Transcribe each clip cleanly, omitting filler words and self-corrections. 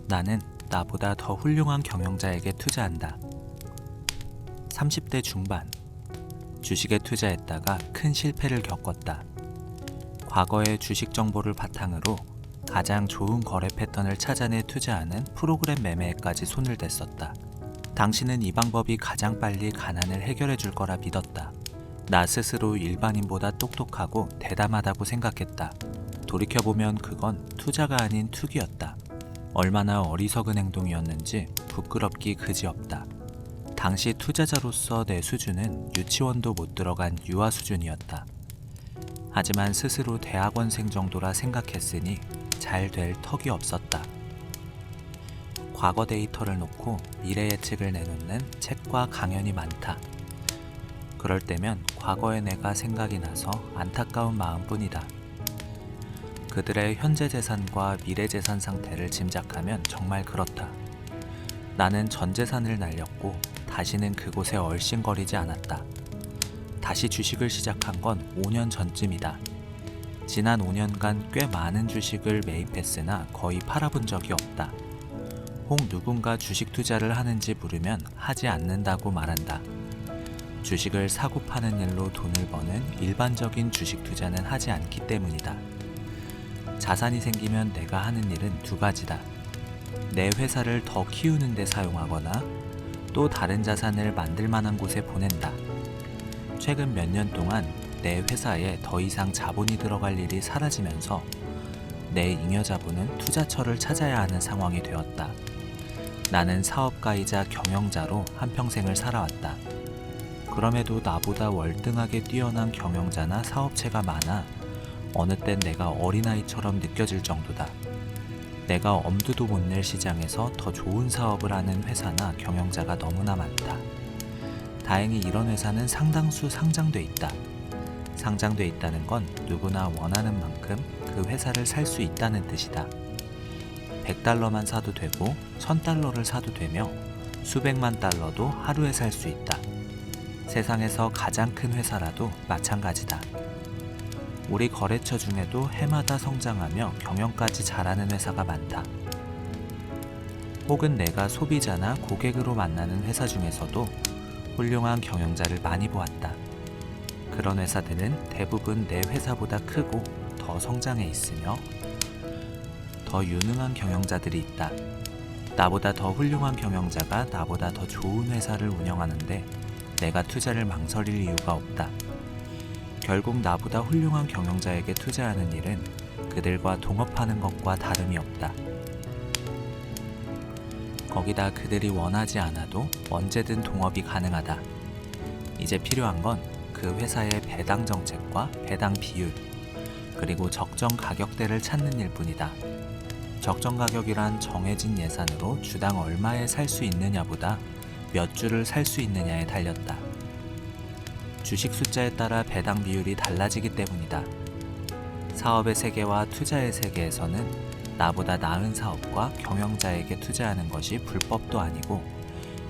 나는 나보다 더 훌륭한 경영자에게 투자한다. 30대 중반, 주식에 투자했다가 큰 실패를 겪었다. 과거의 주식 정보를 바탕으로 가장 좋은 거래 패턴을 찾아내 투자하는 프로그램 매매에까지 손을 댔었다. 당신은 이 방법이 가장 빨리 가난을 해결해 줄 거라 믿었다. 나 스스로 일반인보다 똑똑하고 대담하다고 생각했다. 돌이켜보면 그건 투자가 아닌 투기였다. 얼마나 어리석은 행동이었는지 부끄럽기 그지없다. 당시 투자자로서 내 수준은 유치원도 못 들어간 유아 수준이었다. 하지만 스스로 대학원생 정도라 생각했으니 잘 될 턱이 없었다. 과거 데이터를 놓고 미래 예측을 내놓는 책과 강연이 많다. 그럴 때면 과거의 내가 생각이 나서 안타까운 마음뿐이다. 그들의 현재 재산과 미래 재산 상태를 짐작하면 정말 그렇다. 나는 전 재산을 날렸고 다시는 그곳에 얼씬거리지 않았다. 다시 주식을 시작한 건 5년 전쯤이다. 지난 5년간 꽤 많은 주식을 매입했으나 거의 팔아본 적이 없다. 혹 누군가 주식 투자를 하는지 물으면 하지 않는다고 말한다. 주식을 사고 파는 일로 돈을 버는 일반적인 주식 투자는 하지 않기 때문이다. 자산이 생기면 내가 하는 일은 두 가지다. 내 회사를 더 키우는 데 사용하거나 또 다른 자산을 만들 만한 곳에 보낸다. 최근 몇 년 동안 내 회사에 더 이상 자본이 들어갈 일이 사라지면서 내 잉여자본은 투자처를 찾아야 하는 상황이 되었다. 나는 사업가이자 경영자로 한평생을 살아왔다. 그럼에도 나보다 월등하게 뛰어난 경영자나 사업체가 많아 어느 땐 내가 어린아이처럼 느껴질 정도다. 내가 엄두도 못 낼 시장에서 더 좋은 사업을 하는 회사나 경영자가 너무나 많다. 다행히 이런 회사는 상당수 상장돼 있다. 상장돼 있다는 건 누구나 원하는 만큼 그 회사를 살 수 있다는 뜻이다. 100달러만 사도 되고 1000달러를 사도 되며 수백만 달러도 하루에 살 수 있다. 세상에서 가장 큰 회사라도 마찬가지다. 우리 거래처 중에도 해마다 성장하며 경영까지 잘하는 회사가 많다. 혹은 내가 소비자나 고객으로 만나는 회사 중에서도 훌륭한 경영자를 많이 보았다. 그런 회사들은 대부분 내 회사보다 크고 더 성장해 있으며 더 유능한 경영자들이 있다. 나보다 더 훌륭한 경영자가 나보다 더 좋은 회사를 운영하는데 내가 투자를 망설일 이유가 없다. 결국 나보다 훌륭한 경영자에게 투자하는 일은 그들과 동업하는 것과 다름이 없다. 거기다 그들이 원하지 않아도 언제든 동업이 가능하다. 이제 필요한 건 그 회사의 배당 정책과 배당 비율, 그리고 적정 가격대를 찾는 일뿐이다. 적정 가격이란 정해진 예산으로 주당 얼마에 살 수 있느냐보다 몇 주를 살 수 있느냐에 달렸다. 주식 숫자에 따라 배당 비율이 달라지기 때문이다. 사업의 세계와 투자의 세계에서는 나보다 나은 사업과 경영자에게 투자하는 것이 불법도 아니고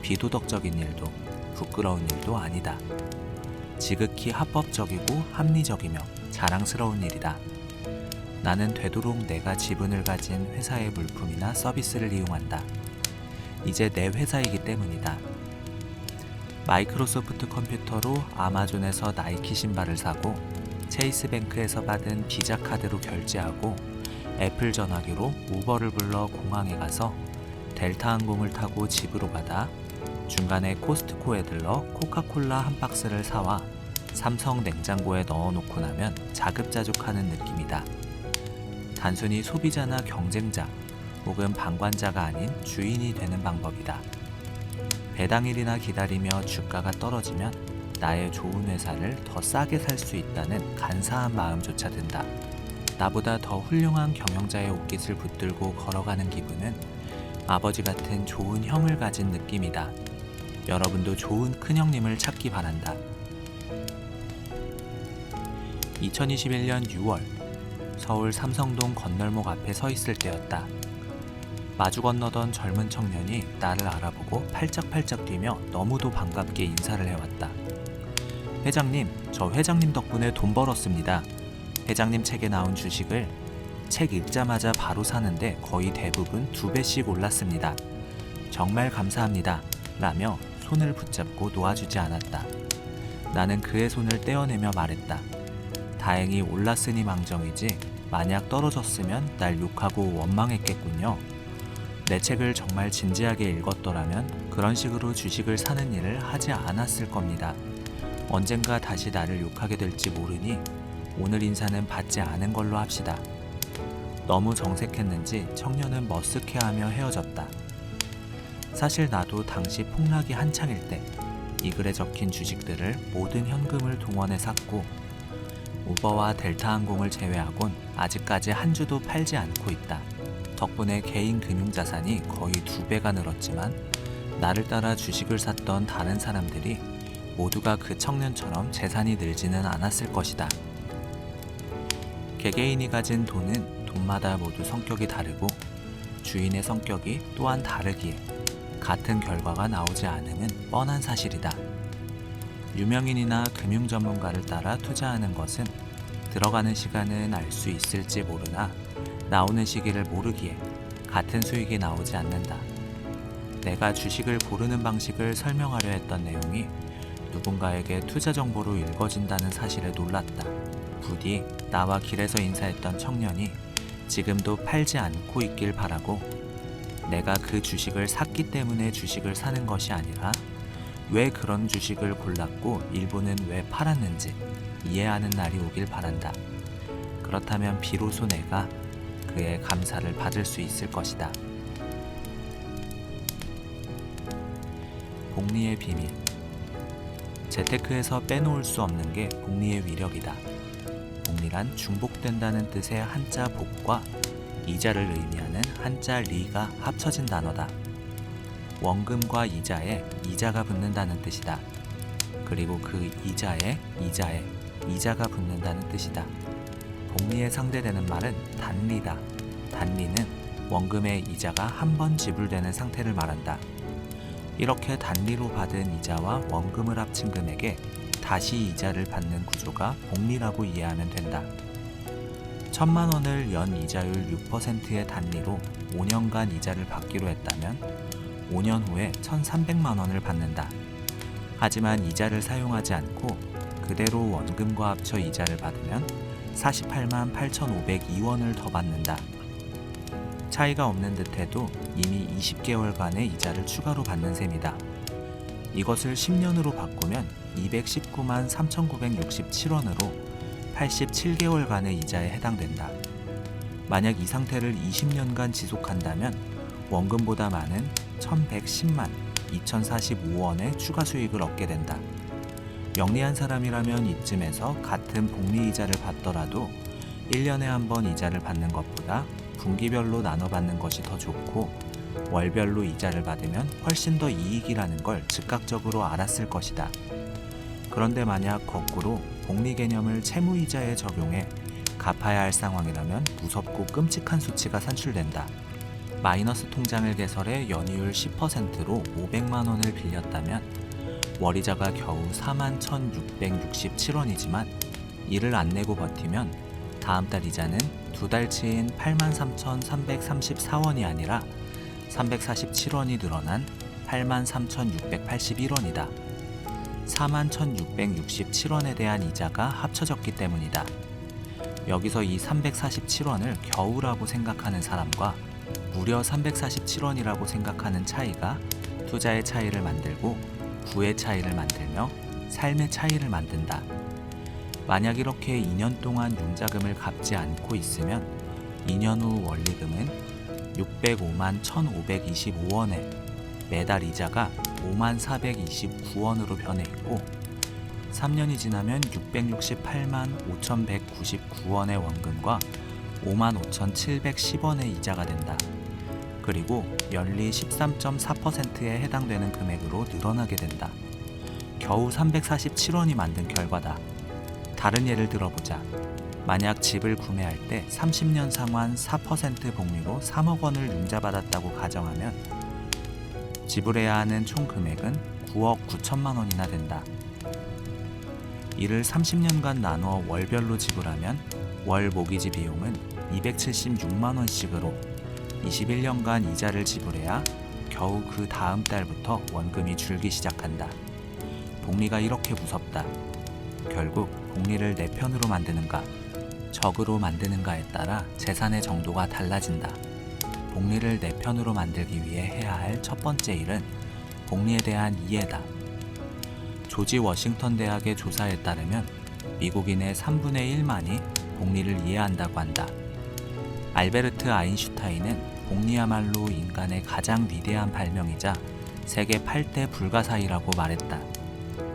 비도덕적인 일도 부끄러운 일도 아니다. 지극히 합법적이고 합리적이며 자랑스러운 일이다. 나는 되도록 내가 지분을 가진 회사의 물품이나 서비스를 이용한다. 이제 내 회사이기 때문이다. 마이크로소프트 컴퓨터로 아마존에서 나이키 신발을 사고 체이스뱅크에서 받은 비자 카드로 결제하고 애플 전화기로 우버를 불러 공항에 가서 델타 항공을 타고 집으로 가다 중간에 코스트코에 들러 코카콜라 한 박스를 사와 삼성 냉장고에 넣어놓고 나면 자급자족하는 느낌이다. 단순히 소비자나 경쟁자 혹은 방관자가 아닌 주인이 되는 방법이다. 배당일이나 기다리며 주가가 떨어지면 나의 좋은 회사를 더 싸게 살 수 있다는 간사한 마음조차 든다. 나보다 더 훌륭한 경영자의 옷깃을 붙들고 걸어가는 기분은 아버지 같은 좋은 형을 가진 느낌이다. 여러분도 좋은 큰형님을 찾기 바란다. 2021년 6월 서울 삼성동 건널목 앞에 서 있을 때였다. 마주 건너던 젊은 청년이 나를 알아보고 팔짝팔짝 뛰며 너무도 반갑게 인사를 해왔다. 회장님, 저 회장님 덕분에 돈 벌었습니다. 회장님 책에 나온 주식을 책 읽자마자 바로 사는데 거의 대부분 2배씩 올랐습니다. 정말 감사합니다. 라며 손을 붙잡고 놓아주지 않았다. 나는 그의 손을 떼어내며 말했다. 다행히 올랐으니 망정이지 만약 떨어졌으면 날 욕하고 원망했겠군요. 내 책을 정말 진지하게 읽었더라면 그런 식으로 주식을 사는 일을 하지 않았을 겁니다. 언젠가 다시 나를 욕하게 될지 모르니 오늘 인사는 받지 않은 걸로 합시다. 너무 정색했는지 청년은 머쓱해하며 헤어졌다. 사실 나도 당시 폭락이 한창일 때 이 글에 적힌 주식들을 모든 현금을 동원해 샀고 우버와 델타항공을 제외하곤 아직까지 한 주도 팔지 않고 있다. 덕분에 개인 금융자산이 거의 2배가 늘었지만 나를 따라 주식을 샀던 다른 사람들이 모두가 그 청년처럼 재산이 늘지는 않았을 것이다. 개개인이 가진 돈은 돈마다 모두 성격이 다르고 주인의 성격이 또한 다르기에 같은 결과가 나오지 않음은 뻔한 사실이다. 유명인이나 금융 전문가를 따라 투자하는 것은 들어가는 시간은 알 수 있을지 모르나 나오는 시기를 모르기에 같은 수익이 나오지 않는다. 내가 주식을 고르는 방식을 설명하려 했던 내용이 누군가에게 투자 정보로 읽어진다는 사실에 놀랐다. 부디 나와 길에서 인사했던 청년이 지금도 팔지 않고 있길 바라고 내가 그 주식을 샀기 때문에 주식을 사는 것이 아니라 왜 그런 주식을 골랐고 일부는 왜 팔았는지 이해하는 날이 오길 바란다. 그렇다면 비로소 내가 그의 감사를 받을 수 있을 것이다. 복리의 비밀. 재테크에서 빼놓을 수 없는 게 복리의 위력이다. 복리란 중복된다는 뜻의 한자 복과 이자를 의미하는 한자 리가 합쳐진 단어다. 원금과 이자에 이자가 붙는다는 뜻이다. 그리고 그 이자에 이자가 붙는다는 뜻이다. 복리에 상대되는 말은 단리다. 단리는 원금의 이자가 한 번 지불되는 상태를 말한다. 이렇게 단리로 받은 이자와 원금을 합친 금액에 다시 이자를 받는 구조가 복리라고 이해하면 된다. 1,000만 원을 연 이자율 6%의 단리로 5년간 이자를 받기로 했다면 5년 후에 1,300만 원을 받는다. 하지만 이자를 사용하지 않고 그대로 원금과 합쳐 이자를 받으면 48만 8,502원을 더 받는다. 차이가 없는 듯해도 이미 20개월간의 이자를 추가로 받는 셈이다. 이것을 10년으로 바꾸면 219만 3,967원으로 87개월간의 이자에 해당된다. 만약 이 상태를 20년간 지속한다면 원금보다 많은 1,110만 2,045원의 추가 수익을 얻게 된다. 영리한 사람이라면 이쯤에서 같은 복리이자를 받더라도 1년에 한 번 이자를 받는 것보다 분기별로 나눠 받는 것이 더 좋고 월별로 이자를 받으면 훨씬 더 이익이라는 걸 즉각적으로 알았을 것이다. 그런데 만약 거꾸로 복리 개념을 채무이자에 적용해 갚아야 할 상황이라면 무섭고 끔찍한 수치가 산출된다. 마이너스 통장을 개설해 연이율 10%로 500만 원을 빌렸다면 월이자가 겨우 41,667원이지만 이를 안 내고 버티면 다음 달 이자는 두 달치인 83,334원이 아니라 347원이 늘어난 83,681원이다. 41,667원에 대한 이자가 합쳐졌기 때문이다. 여기서 이 347원을 겨우라고 생각하는 사람과 무려 347원이라고 생각하는 차이가 투자의 차이를 만들고 부의 차이를 만들며 삶의 차이를 만든다. 만약 이렇게 2년 동안 융자금을 갚지 않고 있으면 2년 후 원리금은 605만 1,525원에 매달 이자가 5만 429원으로 변해 있고 3년이 지나면 668만 5,199원의 원금과 5만 5,710원의 이자가 된다. 그리고 연리 13.4%에 해당되는 금액으로 늘어나게 된다. 겨우 347원이 만든 결과다. 다른 예를 들어보자. 만약 집을 구매할 때 30년 상환 4% 복리로 3억 원을 융자받았다고 가정하면 지불해야 하는 총 금액은 9억 9천만 원이나 된다. 이를 30년간 나누어 월별로 지불하면 월 모기지 비용은 276만 원씩으로 21년간 이자를 지불해야 겨우 그 다음 달부터 원금이 줄기 시작한다. 복리가 이렇게 무섭다. 결국 복리를 내 편으로 만드는가, 적으로 만드는가에 따라 재산의 정도가 달라진다. 복리를 내 편으로 만들기 위해 해야 할 첫 번째 일은 복리에 대한 이해다. 조지 워싱턴 대학의 조사에 따르면 미국인의 3분의 1만이 복리를 이해한다고 한다. 알베르트 아인슈타인은 복리야말로 인간의 가장 위대한 발명이자 세계 8대 불가사의라고 말했다.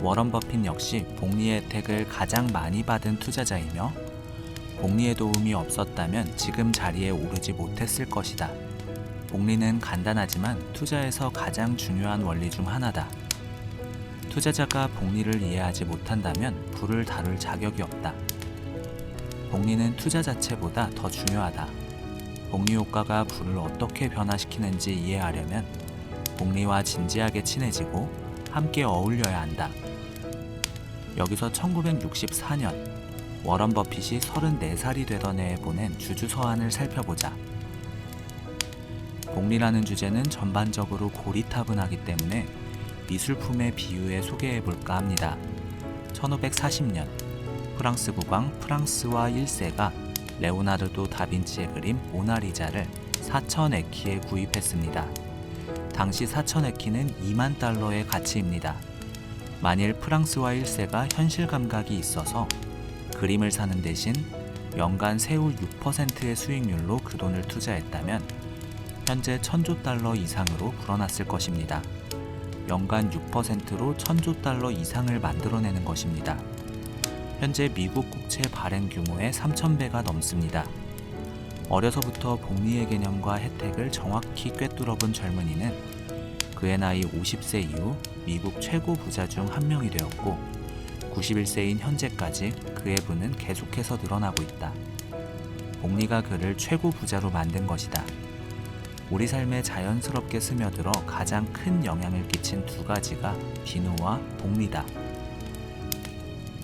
워런 버핏 역시 복리의 혜택을 가장 많이 받은 투자자이며 복리의 도움이 없었다면 지금 자리에 오르지 못했을 것이다. 복리는 간단하지만 투자에서 가장 중요한 원리 중 하나다. 투자자가 복리를 이해하지 못한다면 부를 다룰 자격이 없다. 복리는 투자 자체보다 더 중요하다. 복리 효과가 부를 어떻게 변화시키는지 이해하려면 복리와 진지하게 친해지고 함께 어울려야 한다. 여기서 1964년 워런 버핏이 34살이 되던 해에 보낸 주주 서한을 살펴보자. 복리라는 주제는 전반적으로 고리타분하기 때문에 미술품의 비유에 소개해볼까 합니다. 1540년 프랑스 국왕 프랑스와 1세가 레오나르도 다빈치의 그림 모나리자를 4,000에키에 구입했습니다. 당시 4,000에키는 2만 달러의 가치입니다. 만일 프랑스와 1세가 현실 감각이 있어서 그림을 사는 대신 연간 세후 6%의 수익률로 그 돈을 투자했다면 현재 1,000조 달러 이상으로 불어났을 것입니다. 연간 6%로 1,000조 달러 이상을 만들어내는 것입니다. 현재 미국 국채 발행 규모의 3,000배가 넘습니다. 어려서부터 복리의 개념과 혜택을 정확히 꿰뚫어본 젊은이는 그의 나이 50세 이후 미국 최고 부자 중 한 명이 되었고 91세인 현재까지 그의 부는 계속해서 늘어나고 있다. 복리가 그를 최고 부자로 만든 것이다. 우리 삶에 자연스럽게 스며들어 가장 큰 영향을 끼친 두 가지가 비누와 복리다.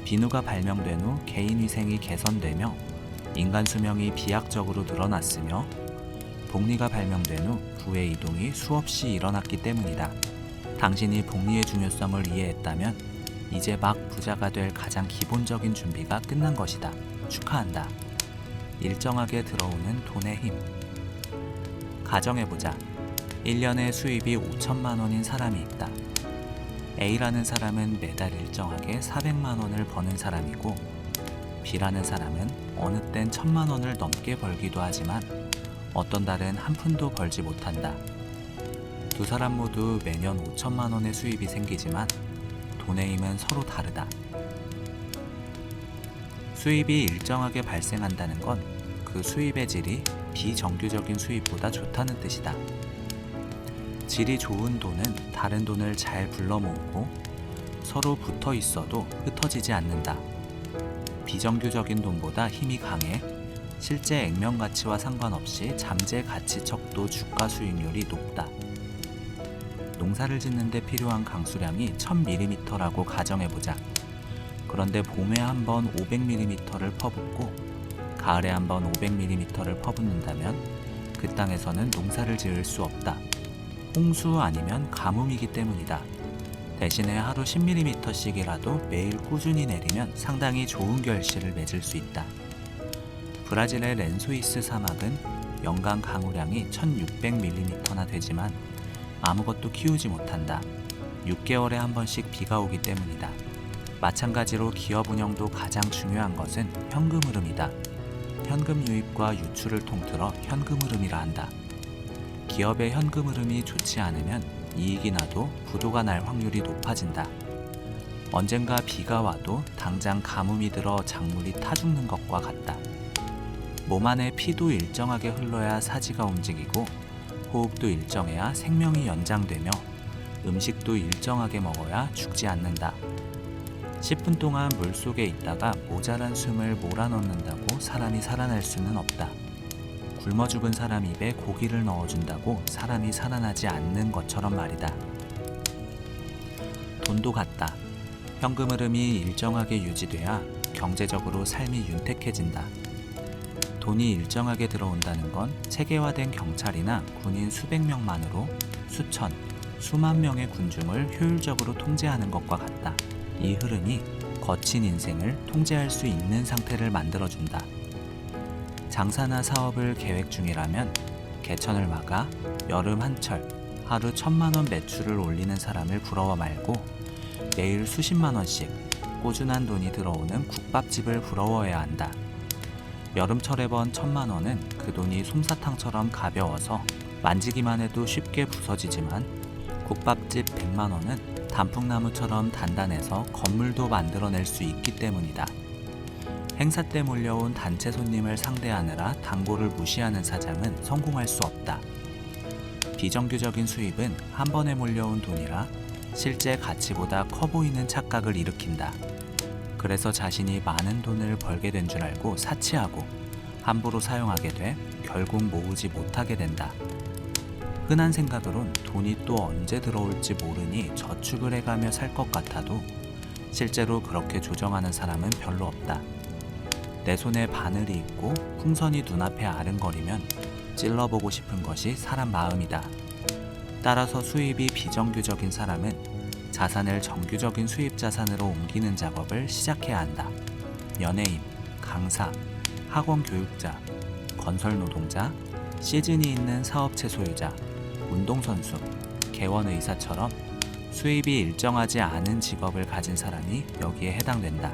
비누가 발명된 후 개인 위생이 개선되며 인간 수명이 비약적으로 늘어났으며 복리가 발명된 후 부의 이동이 수없이 일어났기 때문이다. 당신이 복리의 중요성을 이해했다면 이제 막 부자가 될 가장 기본적인 준비가 끝난 것이다. 축하한다. 일정하게 들어오는 돈의 힘. 가정해보자. 1년에 수입이 5천만 원인 사람이 있다. A라는 사람은 매달 일정하게 400만 원을 버는 사람이고 B라는 사람은 어느 땐 1,000만 원을 넘게 벌기도 하지만 어떤 달은 한 푼도 벌지 못한다. 두 사람 모두 매년 5천만 원의 수입이 생기지만 돈의 힘은 서로 다르다. 수입이 일정하게 발생한다는 건 그 수입의 질이 비정규적인 수입보다 좋다는 뜻이다. 질이 좋은 돈은 다른 돈을 잘 불러 모으고 서로 붙어 있어도 흩어지지 않는다. 비정규적인 돈보다 힘이 강해 실제 액면 가치와 상관없이 잠재 가치척도 주가 수익률이 높다. 농사를 짓는 데 필요한 강수량이 1000mm라고 가정해보자. 그런데 봄에 한 번 500mm를 퍼붓고 가을에 한 번 500mm를 퍼붓는다면 그 땅에서는 농사를 지을 수 없다. 홍수 아니면 가뭄이기 때문이다. 대신에 하루 10mm씩이라도 매일 꾸준히 내리면 상당히 좋은 결실을 맺을 수 있다. 브라질의 렌소이스 사막은 연간 강우량이 1600mm나 되지만 아무것도 키우지 못한다. 6개월에 한 번씩 비가 오기 때문이다. 마찬가지로 기업 운영도 가장 중요한 것은 현금 흐름이다. 현금 유입과 유출을 통틀어 현금 흐름이라 한다. 기업의 현금 흐름이 좋지 않으면 이익이 나도 부도가 날 확률이 높아진다. 언젠가 비가 와도 당장 가뭄이 들어 작물이 타 죽는 것과 같다. 몸 안에 피도 일정하게 흘러야 사지가 움직이고 호흡도 일정해야 생명이 연장되며 음식도 일정하게 먹어야 죽지 않는다. 10분 동안 물속에 있다가 모자란 숨을 몰아넣는다고 사람이 살아날 수는 없다. 굶어 죽은 사람 입에 고기를 넣어준다고 사람이 살아나지 않는 것처럼 말이다. 돈도 같다. 현금 흐름이 일정하게 유지돼야 경제적으로 삶이 윤택해진다. 돈이 일정하게 들어온다는 건 체계화된 경찰이나 군인 수백 명만으로 수천, 수만 명의 군중을 효율적으로 통제하는 것과 같다. 이 흐름이 거친 인생을 통제할 수 있는 상태를 만들어준다. 장사나 사업을 계획 중이라면 개천을 막아 여름 한철 하루 1,000만 원 매출을 올리는 사람을 부러워 말고 매일 수십만 원씩 꾸준한 돈이 들어오는 국밥집을 부러워해야 한다. 여름철에 번 1,000만 원은 그 돈이 솜사탕처럼 가벼워서 만지기만 해도 쉽게 부서지지만 국밥집 100만 원은 단풍나무처럼 단단해서 건물도 만들어낼 수 있기 때문이다. 행사 때 몰려온 단체 손님을 상대하느라 단골을 무시하는 사장은 성공할 수 없다. 비정규적인 수입은 한 번에 몰려온 돈이라 실제 가치보다 커 보이는 착각을 일으킨다. 그래서 자신이 많은 돈을 벌게 된 줄 알고 사치하고 함부로 사용하게 돼 결국 모으지 못하게 된다. 흔한 생각으론 돈이 또 언제 들어올지 모르니 저축을 해가며 살 것 같아도 실제로 그렇게 조정하는 사람은 별로 없다. 내 손에 바늘이 있고 풍선이 눈앞에 아른거리면 찔러보고 싶은 것이 사람 마음이다. 따라서 수입이 비정규적인 사람은 자산을 정규적인 수입 자산으로 옮기는 작업을 시작해야 한다. 연예인, 강사, 학원 교육자, 건설 노동자, 시즌이 있는 사업체 소유자, 운동선수, 개원의사처럼 수입이 일정하지 않은 직업을 가진 사람이 여기에 해당된다.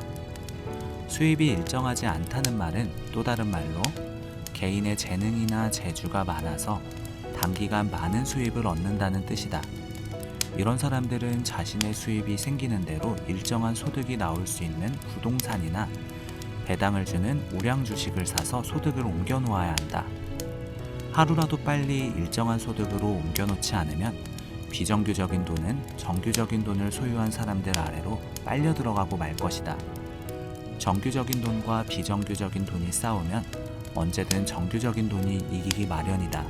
수입이 일정하지 않다는 말은 또 다른 말로 개인의 재능이나 재주가 많아서 단기간 많은 수입을 얻는다는 뜻이다. 이런 사람들은 자신의 수입이 생기는 대로 일정한 소득이 나올 수 있는 부동산이나 배당을 주는 우량 주식을 사서 소득을 옮겨 놓아야 한다. 하루라도 빨리 일정한 소득으로 옮겨 놓지 않으면 비정규적인 돈은 정규적인 돈을 소유한 사람들 아래로 빨려 들어가고 말 것이다. 정규적인 돈과 비정규적인 돈이 싸우면 언제든 정규적인 돈이 이기기 마련이다.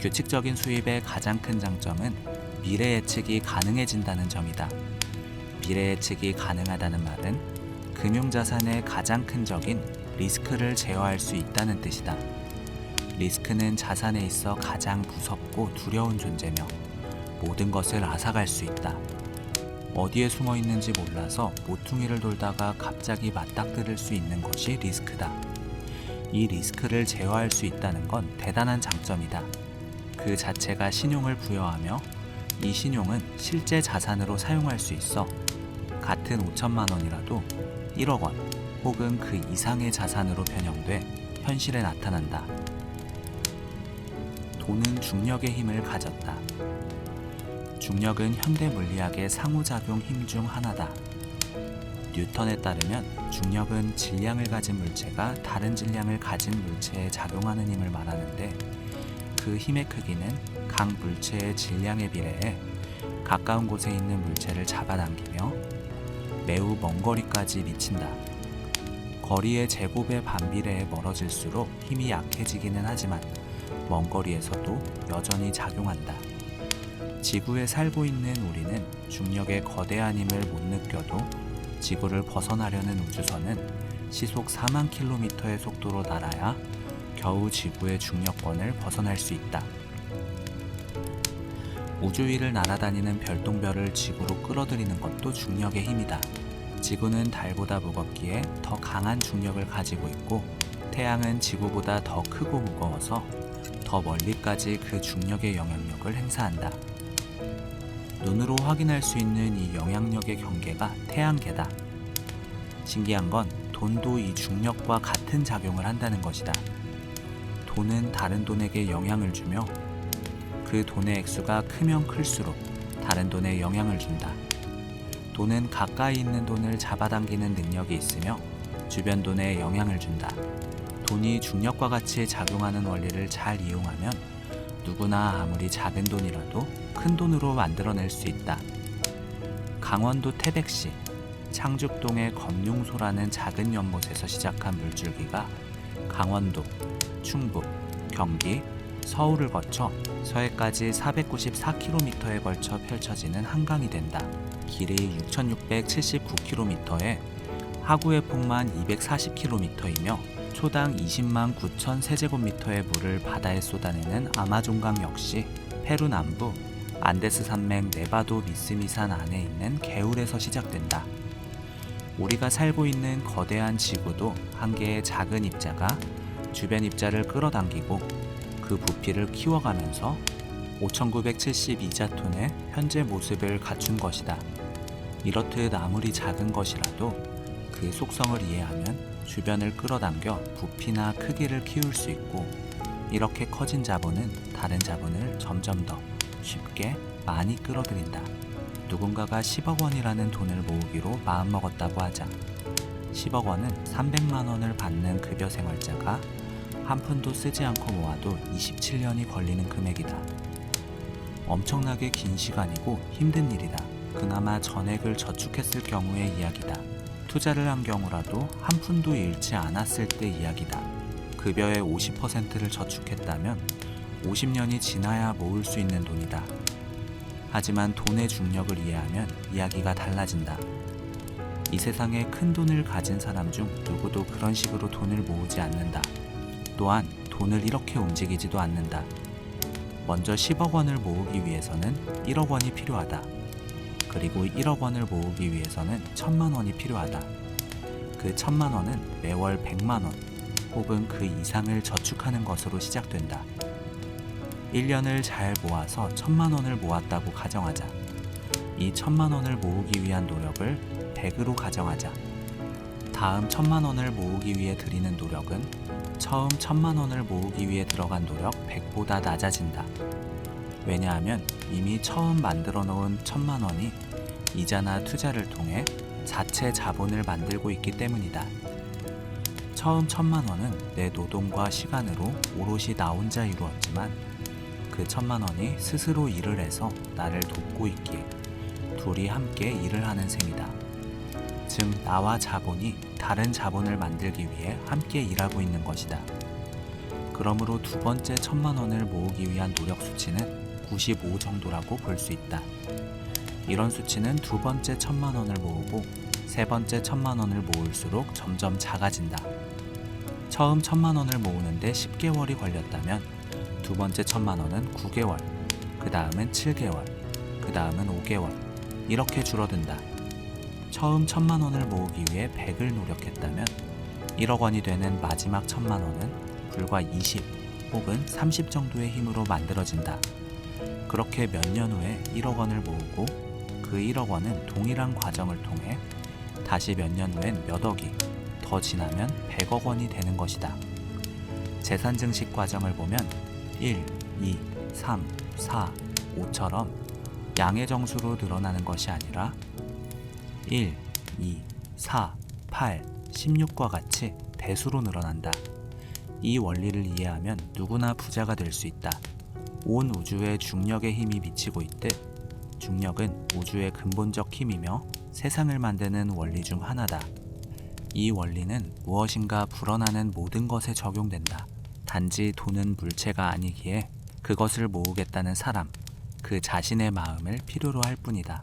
규칙적인 수입의 가장 큰 장점은 미래 예측이 가능해진다는 점이다. 미래 예측이 가능하다는 말은 금융자산의 가장 큰 적인 리스크를 제어할 수 있다는 뜻이다. 리스크는 자산에 있어 가장 무섭고 두려운 존재며 모든 것을 앗아갈 수 있다. 어디에 숨어 있는지 몰라서 모퉁이를 돌다가 갑자기 맞닥뜨릴 수 있는 것이 리스크다. 이 리스크를 제어할 수 있다는 건 대단한 장점이다. 그 자체가 신용을 부여하며 이 신용은 실제 자산으로 사용할 수 있어 같은 5천만 원이라도 1억 원 혹은 그 이상의 자산으로 변형돼 현실에 나타난다. 돈은 중력의 힘을 가졌다. 중력은 현대 물리학의 상호작용 힘 중 하나다. 뉴턴에 따르면 중력은 질량을 가진 물체가 다른 질량을 가진 물체에 작용하는 힘을 말하는데 그 힘의 크기는 각 물체의 질량에 비례해 가까운 곳에 있는 물체를 잡아당기며 매우 먼 거리까지 미친다. 거리의 제곱에 반비례해 멀어질수록 힘이 약해지기는 하지만 먼 거리에서도 여전히 작용한다. 지구에 살고 있는 우리는 중력의 거대한 힘을 못 느껴도 지구를 벗어나려는 우주선은 시속 4만 킬로미터의 속도로 날아야 겨우 지구의 중력권을 벗어날 수 있다. 우주 위를 날아다니는 별똥별을 지구로 끌어들이는 것도 중력의 힘이다. 지구는 달보다 무겁기에 더 강한 중력을 가지고 있고 태양은 지구보다 더 크고 무거워서 더 멀리까지 그 중력의 영향력을 행사한다. 눈으로 확인할 수 있는 이 영향력의 경계가 태양계다. 신기한 건 돈도 이 중력과 같은 작용을 한다는 것이다. 돈은 다른 돈에게 영향을 주며 그 돈의 액수가 크면 클수록 다른 돈에 영향을 준다. 돈은 가까이 있는 돈을 잡아당기는 능력이 있으며 주변 돈에 영향을 준다. 돈이 중력과 같이 작용하는 원리를 잘 이용하면 누구나 아무리 작은 돈이라도 큰 돈으로 만들어낼 수 있다. 강원도 태백시 창죽동의 검룡소라는 작은 연못에서 시작한 물줄기가 강원도, 충북, 경기, 서울을 거쳐 서해까지 494km에 걸쳐 펼쳐지는 한강이 된다. 길이 6,679km에 하구의 폭만 240km이며 초당 20만 9천 세제곱미터의 물을 바다에 쏟아내는 아마존강 역시 페루 남부 안데스 산맥 네바도 미스미산 안에 있는 개울에서 시작된다. 우리가 살고 있는 거대한 지구도 한 개의 작은 입자가 주변 입자를 끌어당기고 그 부피를 키워가면서 5,972자톤의 현재 모습을 갖춘 것이다. 이렇듯 아무리 작은 것이라도 그 속성을 이해하면 주변을 끌어당겨 부피나 크기를 키울 수 있고, 이렇게 커진 자본은 다른 자본을 점점 더 쉽게 많이 끌어들인다. 누군가가 10억 원이라는 돈을 모으기로 마음먹었다고 하자. 10억 원은 300만 원을 받는 급여 생활자가 한 푼도 쓰지 않고 모아도 27년이 걸리는 금액이다. 엄청나게 긴 시간이고 힘든 일이다. 그나마 전액을 저축했을 경우의 이야기다. 투자를 한 경우라도 한 푼도 잃지 않았을 때 이야기다. 급여의 50%를 저축했다면 50년이 지나야 모을 수 있는 돈이다. 하지만 돈의 중력을 이해하면 이야기가 달라진다. 이 세상에 큰 돈을 가진 사람 중 누구도 그런 식으로 돈을 모으지 않는다. 또한 돈을 이렇게 움직이지도 않는다. 먼저 10억 원을 모으기 위해서는 1억 원이 필요하다. 그리고 1억 원을 모으기 위해서는 1,000만 원이 필요하다. 그 1,000만 원은 매월 100만 원 혹은 그 이상을 저축하는 것으로 시작된다. 1년을 잘 모아서 1,000만 원을 모았다고 가정하자. 이 1,000만 원을 모으기 위한 노력을 100으로 가정하자. 다음 1,000만 원을 모으기 위해 들이는 노력은 처음 1,000만 원을 모으기 위해 들어간 노력 100보다 낮아진다. 왜냐하면 이미 처음 만들어 놓은 1,000만 원이 이자나 투자를 통해 자체 자본을 만들고 있기 때문이다. 처음 1,000만 원은 내 노동과 시간으로 오롯이 나 혼자 이루었지만 그 1,000만 원이 스스로 일을 해서 나를 돕고 있기에 둘이 함께 일을 하는 셈이다. 즉 나와 자본이 다른 자본을 만들기 위해 함께 일하고 있는 것이다. 그러므로 두 번째 1,000만 원을 모으기 위한 노력 수치는 95 정도라고 볼 수 있다. 이런 수치는 두 번째 1,000만 원을 모으고 세 번째 1,000만 원을 모을수록 점점 작아진다. 처음 1,000만 원을 모으는데 10개월이 걸렸다면 두 번째 1,000만 원은 9개월, 그 다음은 7개월, 그 다음은 5개월, 이렇게 줄어든다. 처음 1,000만 원을 모으기 위해 100을 노력했다면 1억 원이 되는 마지막 1,000만 원은 불과 20 혹은 30 정도의 힘으로 만들어진다. 그렇게 몇 년 후에 1억 원을 모으고 그 1억 원은 동일한 과정을 통해 다시 몇 년 후엔 몇 억이, 더 지나면 100억 원이 되는 것이다. 재산 증식 과정을 보면 1, 2, 3, 4, 5처럼 양의 정수로 늘어나는 것이 아니라 1, 2, 4, 8, 16과 같이 배수로 늘어난다. 이 원리를 이해하면 누구나 부자가 될 수 있다. 온 우주에 중력의 힘이 미치고 있듯 중력은 우주의 근본적 힘이며 세상을 만드는 원리 중 하나다. 이 원리는 무엇인가 불어나는 모든 것에 적용된다. 단지 돈은 물체가 아니기에 그것을 모으겠다는 사람, 그 자신의 마음을 필요로 할 뿐이다.